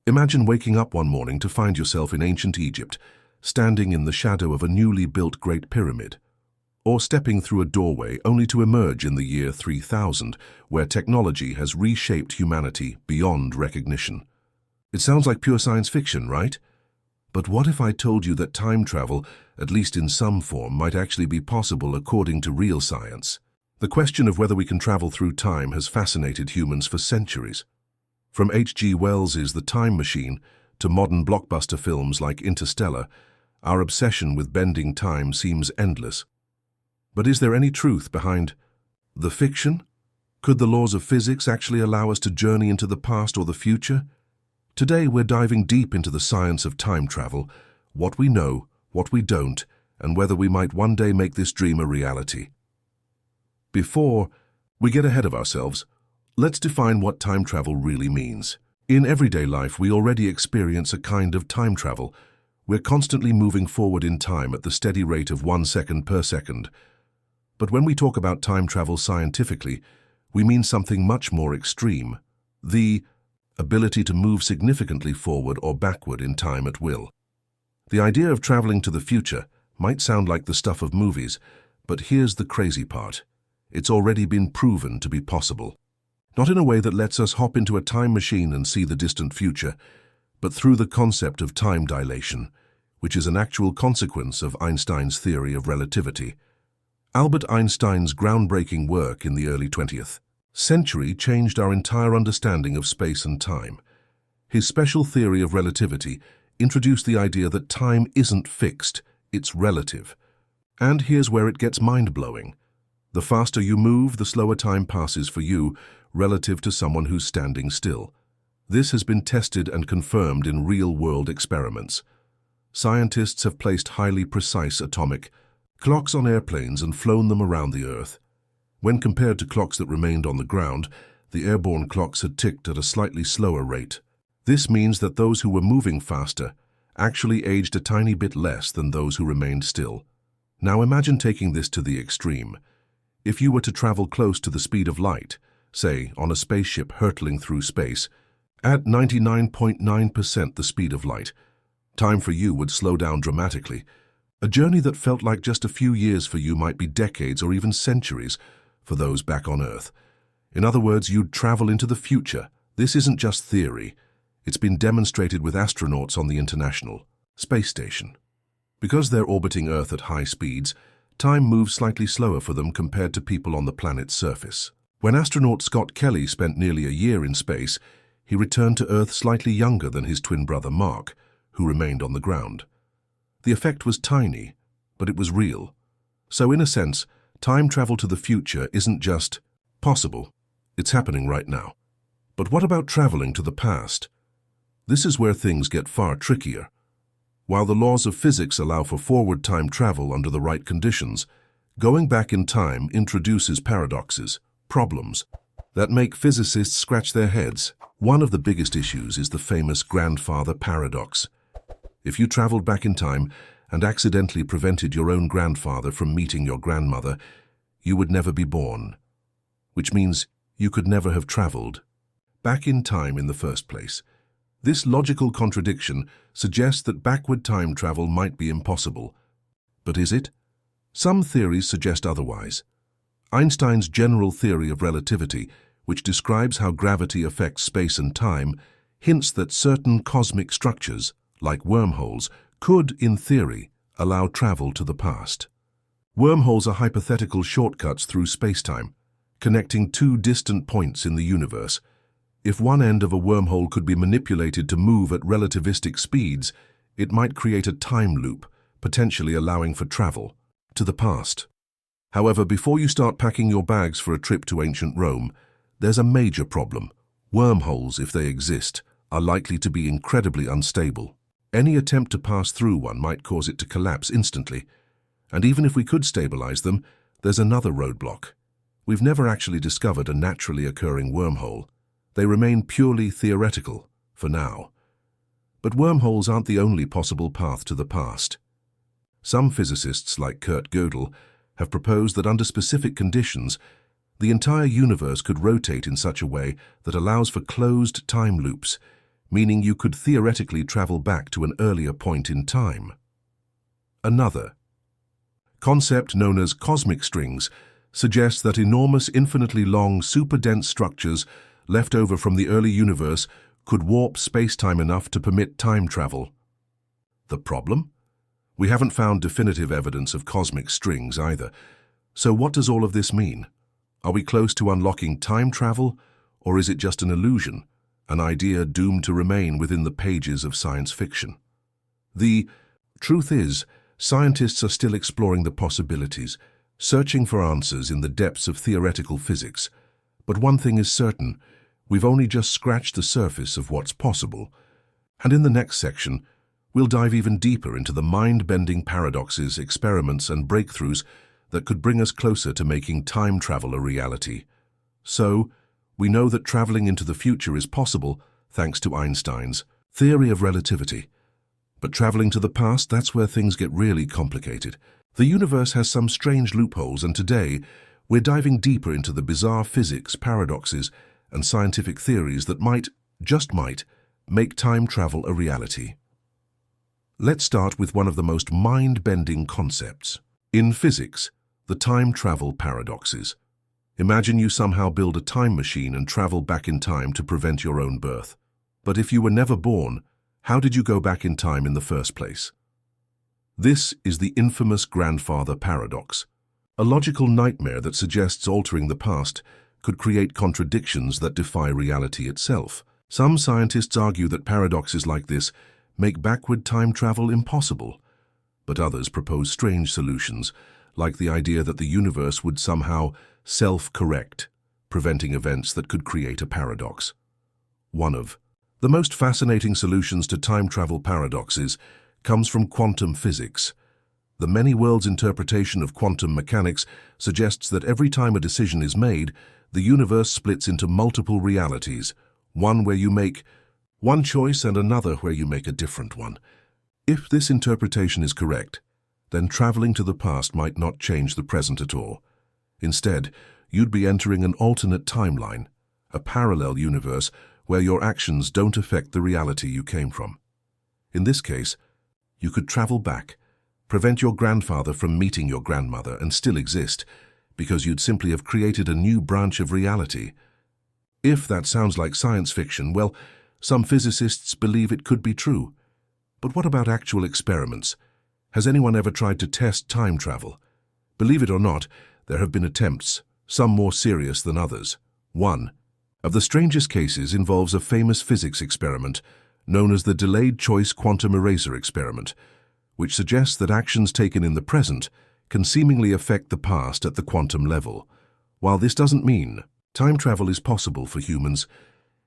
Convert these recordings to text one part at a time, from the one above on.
Imagine waking up one morning to find yourself in ancient Egypt, standing in the shadow of a newly built Great Pyramid, or stepping through a doorway only to emerge in the year 3000, where technology has reshaped humanity beyond recognition. It sounds like pure science fiction, right? But what if I told you that time travel, at least in some form, might actually be possible according to real science? The question of whether we can travel through time has fascinated humans for centuries. From H.G. Wells's The Time Machine to modern blockbuster films like Interstellar, our obsession with bending time seems endless. But is there any truth behind the fiction? Could the laws of physics actually allow us to journey into the past or the future? Today we're diving deep into the science of time travel, what we know, what we don't, and whether we might one day make this dream a reality. Before we get ahead of ourselves, let's define what time travel really means. In everyday life, we already experience a kind of time travel. We're constantly moving forward in time at the steady rate of 1 second per second. But when we talk about time travel scientifically, we mean something much more extreme: the ability to move significantly forward or backward in time at will. The idea of traveling to the future might sound like the stuff of movies, but here's the crazy part. It's already been proven to be possible. Not in a way that lets us hop into a time machine and see the distant future, but through the concept of time dilation, which is an actual consequence of Einstein's theory of relativity. Albert Einstein's groundbreaking work in the early 20th century changed our entire understanding of space and time. His special theory of relativity introduced the idea that time isn't fixed, it's relative. And here's where it gets mind-blowing. The faster you move, the slower time passes for you, relative to someone who's standing still. This has been tested and confirmed in real-world experiments. Scientists have placed highly precise atomic clocks on airplanes and flown them around the Earth. When compared to clocks that remained on the ground, the airborne clocks had ticked at a slightly slower rate. This means that those who were moving faster actually aged a tiny bit less than those who remained still. Now imagine taking this to the extreme. If you were to travel close to the speed of light, say on a spaceship hurtling through space, at 99.9% the speed of light, time for you would slow down dramatically. A journey that felt like just a few years for you might be decades or even centuries for those back on Earth. In other words, you'd travel into the future. This isn't just theory. It's been demonstrated with astronauts on the International Space Station. Because they're orbiting Earth at high speeds, time moves slightly slower for them compared to people on the planet's surface. When astronaut Scott Kelly spent nearly a year in space, he returned to Earth slightly younger than his twin brother Mark, who remained on the ground. The effect was tiny, but it was real. So in a sense, time travel to the future isn't just possible, it's happening right now. But what about traveling to the past? This is where things get far trickier. While the laws of physics allow for forward time travel under the right conditions, going back in time introduces paradoxes, problems, that make physicists scratch their heads. One of the biggest issues is the famous grandfather paradox. If you traveled back in time and accidentally prevented your own grandfather from meeting your grandmother, you would never be born, which means you could never have traveled back in time in the first place. This logical contradiction suggests that backward time travel might be impossible. But is it? Some theories suggest otherwise. Einstein's general theory of relativity, which describes how gravity affects space and time, hints that certain cosmic structures, like wormholes, could, in theory, allow travel to the past. Wormholes are hypothetical shortcuts through spacetime, connecting two distant points in the universe. If one end of a wormhole could be manipulated to move at relativistic speeds, it might create a time loop, potentially allowing for travel to the past. However, before you start packing your bags for a trip to ancient Rome, there's a major problem. Wormholes, if they exist, are likely to be incredibly unstable. Any attempt to pass through one might cause it to collapse instantly. And even if we could stabilize them, there's another roadblock. We've never actually discovered a naturally occurring wormhole. They remain purely theoretical, for now. But wormholes aren't the only possible path to the past. Some physicists, like Kurt Gödel, have proposed that under specific conditions, the entire universe could rotate in such a way that allows for closed time loops, meaning you could theoretically travel back to an earlier point in time. Another concept known as cosmic strings suggests that enormous, infinitely long, super-dense structures left over from the early universe could warp space-time enough to permit time travel. The problem? We haven't found definitive evidence of cosmic strings either. So what does all of this mean? Are we close to unlocking time travel, or is it just an illusion, an idea doomed to remain within the pages of science fiction? The truth is, scientists are still exploring the possibilities, searching for answers in the depths of theoretical physics. But one thing is certain, we've only just scratched the surface of what's possible. And in the next section, we'll dive even deeper into the mind-bending paradoxes, experiments, and breakthroughs that could bring us closer to making time travel a reality. So, we know that traveling into the future is possible thanks to Einstein's theory of relativity. But traveling to the past, that's where things get really complicated. The universe has some strange loopholes, and today, we're diving deeper into the bizarre physics, paradoxes, and scientific theories that might, just might, make time travel a reality. Let's start with one of the most mind-bending concepts. In physics, the time travel paradoxes. Imagine you somehow build a time machine and travel back in time to prevent your own birth. But if you were never born, how did you go back in time in the first place? This is the infamous grandfather paradox, a logical nightmare that suggests altering the past could create contradictions that defy reality itself. Some scientists argue that paradoxes like this make backward time travel impossible, but others propose strange solutions, like the idea that the universe would somehow self-correct, preventing events that could create a paradox. One of the most fascinating solutions to time travel paradoxes comes from quantum physics. The many worlds interpretation of quantum mechanics suggests that every time a decision is made, the universe splits into multiple realities, one where you make one choice and another where you make a different one. If this interpretation is correct, then traveling to the past might not change the present at all. Instead, you'd be entering an alternate timeline, a parallel universe where your actions don't affect the reality you came from. In this case, you could travel back, prevent your grandfather from meeting your grandmother and still exist, because you'd simply have created a new branch of reality. If that sounds like science fiction, well, some physicists believe it could be true. But what about actual experiments? Has anyone ever tried to test time travel? Believe it or not, there have been attempts, some more serious than others. One of the strangest cases involves a famous physics experiment known as the delayed choice quantum eraser experiment, which suggests that actions taken in the present can seemingly affect the past at the quantum level. While this doesn't mean time travel is possible for humans,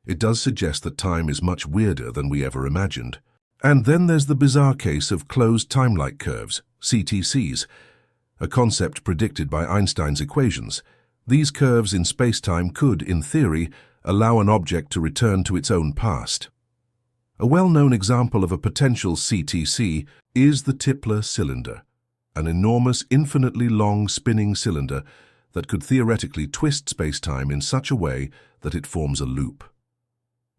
it does suggest that time is much weirder than we ever imagined. And then there's the bizarre case of closed time-like curves, CTCs, a concept predicted by Einstein's equations. These curves in space-time could, in theory, allow an object to return to its own past. A well-known example of a potential CTC is the Tipler cylinder, an enormous, infinitely long spinning cylinder that could theoretically twist space-time in such a way that it forms a loop.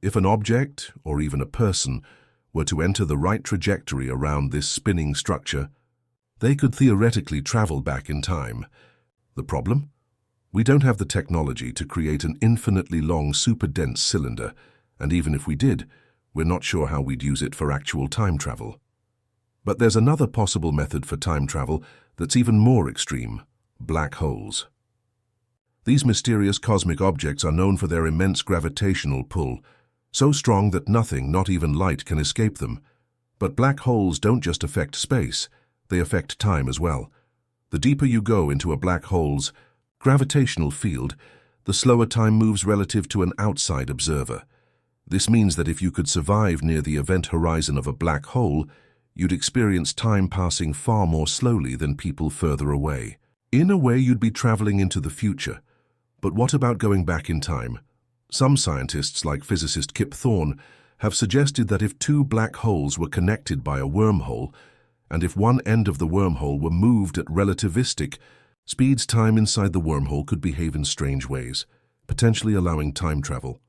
If an object, or even a person, were to enter the right trajectory around this spinning structure, they could theoretically travel back in time. The problem? We don't have the technology to create an infinitely long, super-dense cylinder, and even if we did, we're not sure how we'd use it for actual time travel. But there's another possible method for time travel that's even more extreme: black holes. These mysterious cosmic objects are known for their immense gravitational pull, so strong that nothing, not even light, can escape them. But black holes don't just affect space, they affect time as well. The deeper you go into a black hole's gravitational field, the slower time moves relative to an outside observer. This means that if you could survive near the event horizon of a black hole, you'd experience time passing far more slowly than people further away. In a way, you'd be traveling into the future. But what about going back in time? Some scientists, like physicist Kip Thorne, have suggested that if two black holes were connected by a wormhole, and if one end of the wormhole were moved at relativistic speeds, time inside the wormhole could behave in strange ways, potentially allowing time travel.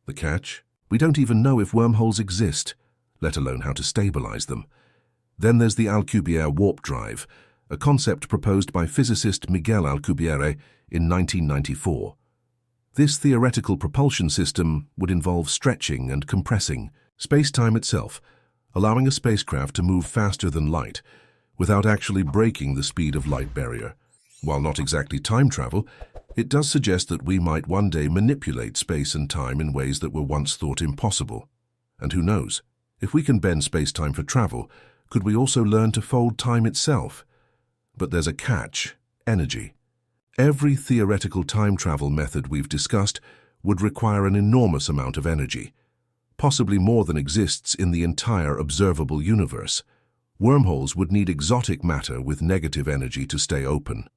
The catch? We don't even know if wormholes exist, let alone how to stabilize them. Then there's the Alcubierre warp drive, a concept proposed by physicist Miguel Alcubierre in 1994. This theoretical propulsion system would involve stretching and compressing space-time itself, allowing a spacecraft to move faster than light without actually breaking the speed of light barrier. While not exactly time travel, it does suggest that we might one day manipulate space and time in ways that were once thought impossible. And who knows, if we can bend space-time for travel, could we also learn to fold time itself? But there's a catch: energy. Every theoretical time travel method we've discussed would require an enormous amount of energy, possibly more than exists in the entire observable universe. Wormholes would need exotic matter with negative energy to stay open.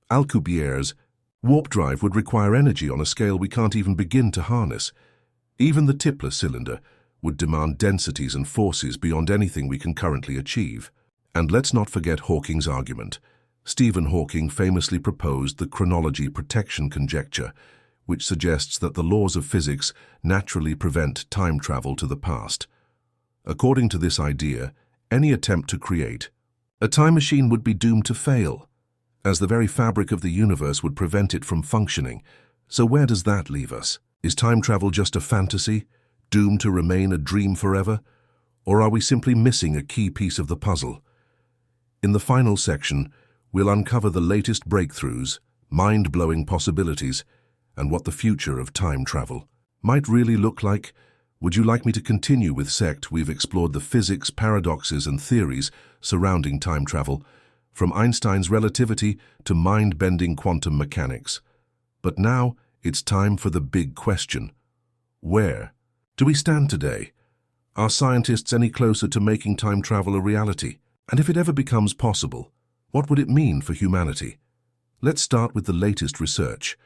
Alcubierre's warp drive would require energy on a scale we can't even begin to harness. Even the Tipler cylinder would demand densities and forces beyond anything we can currently achieve. And let's not forget Hawking's argument. Stephen Hawking famously proposed the chronology protection conjecture, which suggests that the laws of physics naturally prevent time travel to the past. According to this idea, any attempt to create a time machine would be doomed to fail, as the very fabric of the universe would prevent it from functioning. So where does that leave us? Is time travel just a fantasy, doomed to remain a dream forever? Or are we simply missing a key piece of the puzzle? In the final section, we'll uncover the latest breakthroughs, mind-blowing possibilities, and what the future of time travel might really look like. Would you like me to continue with Sect? We've explored the physics, paradoxes, and theories surrounding time travel, from Einstein's relativity to mind-bending quantum mechanics. But now it's time for the big question. Where do we stand today? Are scientists any closer to making time travel a reality? And if it ever becomes possible, what would it mean for humanity? Let's start with the latest research.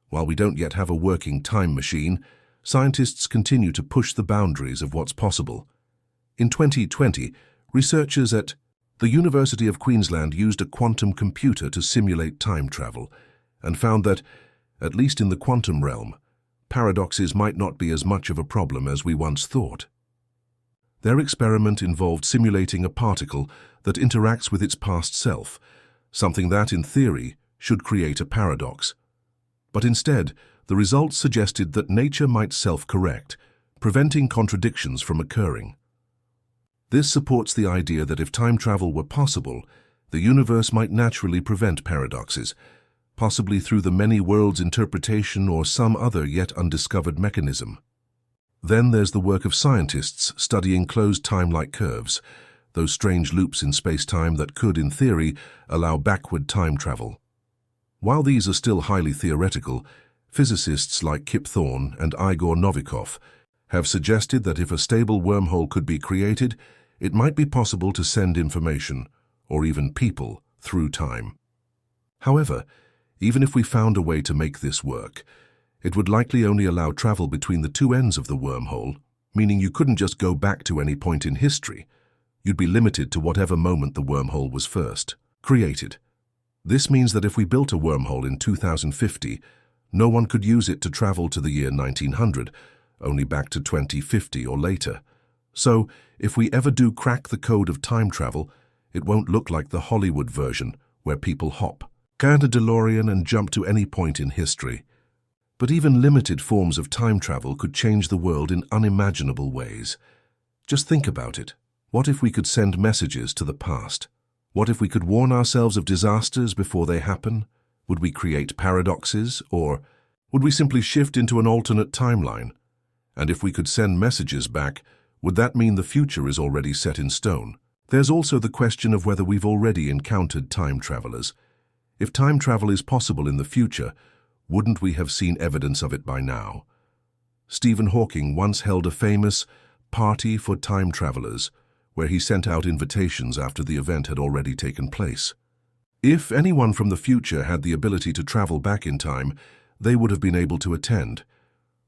While we don't yet have a working time machine, scientists continue to push the boundaries of what's possible. In 2020, researchers at the University of Queensland used a quantum computer to simulate time travel and found that, at least in the quantum realm, paradoxes might not be as much of a problem as we once thought. Their experiment involved simulating a particle that interacts with its past self, something that, in theory, should create a paradox. But instead, the results suggested that nature might self-correct, preventing contradictions from occurring. This supports the idea that if time travel were possible, the universe might naturally prevent paradoxes, possibly through the many worlds interpretation or some other yet undiscovered mechanism. Then there's the work of scientists studying closed time-like curves, those strange loops in space-time that could, in theory, allow backward time travel. While these are still highly theoretical, physicists like Kip Thorne and Igor Novikov have suggested that if a stable wormhole could be created, it might be possible to send information, or even people, through time. However, even if we found a way to make this work, it would likely only allow travel between the two ends of the wormhole, meaning you couldn't just go back to any point in history. You'd be limited to whatever moment the wormhole was first created. This means that if we built a wormhole in 2050, no one could use it to travel to the year 1900, only back to 2050 or later. So, if we ever do crack the code of time travel, it won't look like the Hollywood version, where people hop, get a DeLorean and jump to any point in history. But even limited forms of time travel could change the world in unimaginable ways. Just think about it. What if we could send messages to the past? What if we could warn ourselves of disasters before they happen? Would we create paradoxes, or would we simply shift into an alternate timeline? And if we could send messages back, would that mean the future is already set in stone? There's also the question of whether we've already encountered time travelers. If time travel is possible in the future, wouldn't we have seen evidence of it by now? Stephen Hawking once held a famous party for time travelers, where he sent out invitations after the event had already taken place. If anyone from the future had the ability to travel back in time, they would have been able to attend.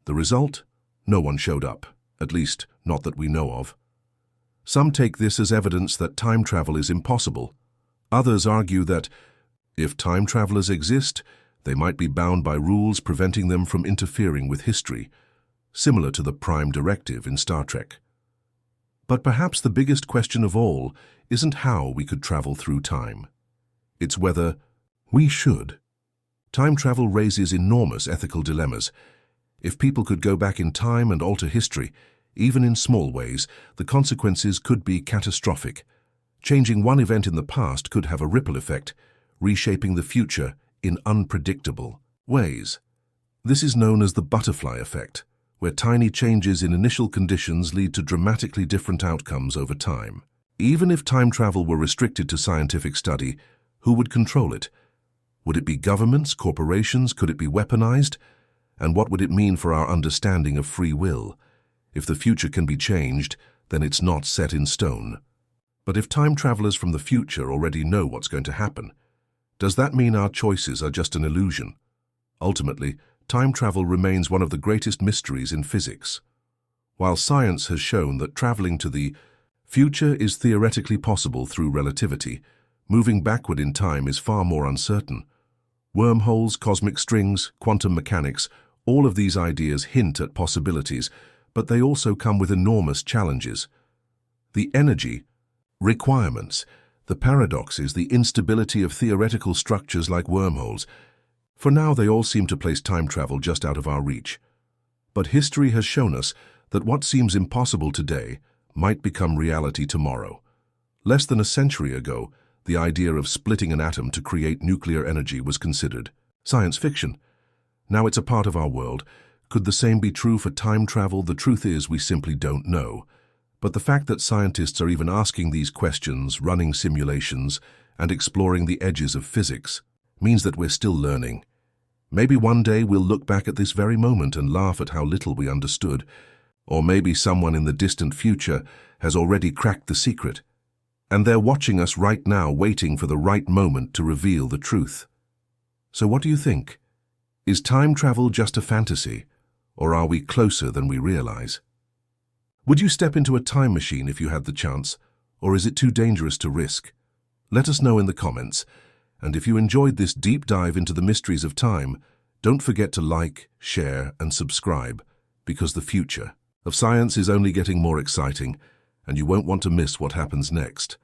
The result? No one showed up, at least not that we know of. Some take this as evidence that time travel is impossible. Others argue that, if time travelers exist, they might be bound by rules preventing them from interfering with history. similar to the Prime Directive in Star Trek. But perhaps the biggest question of all isn't how we could travel through time. It's whether we should. Time travel raises enormous ethical dilemmas. If people could go back in time and alter history, even in small ways, the consequences could be catastrophic. Changing one event in the past could have a ripple effect, reshaping the future in unpredictable ways. This is known as the butterfly effect, where tiny changes in initial conditions lead to dramatically different outcomes over time. Even if time travel were restricted to scientific study, who would control it? Would it be governments, corporations? Could it be weaponized? And what would it mean for our understanding of free will? If the future can be changed, then it's not set in stone. But if time travelers from the future already know what's going to happen, does that mean our choices are just an illusion? Ultimately, time travel remains one of the greatest mysteries in physics. While science has shown that traveling to the future is theoretically possible through relativity, moving backward in time is far more uncertain. Wormholes, cosmic strings, quantum mechanics, all of these ideas hint at possibilities, but they also come with enormous challenges. The energy requirements, the paradoxes, the instability of theoretical structures like wormholes. For now, they all seem to place time travel just out of our reach. But history has shown us that what seems impossible today might become reality tomorrow. Less than a century ago, the idea of splitting an atom to create nuclear energy was considered science fiction. Now it's a part of our world. Could the same be true for time travel? The truth is, we simply don't know. But the fact that scientists are even asking these questions, running simulations, and exploring the edges of physics means that we're still learning. Maybe one day we'll look back at this very moment and laugh at how little we understood. Or maybe someone in the distant future has already cracked the secret, and they're watching us right now, waiting for the right moment to reveal the truth. So what do you think? Is time travel just a fantasy, or are we closer than we realize? Would you step into a time machine if you had the chance, or is it too dangerous to risk? Let us know in the comments, and if you enjoyed this deep dive into the mysteries of time, don't forget to like, share, and subscribe, because the future of science is only getting more exciting, and you won't want to miss what happens next.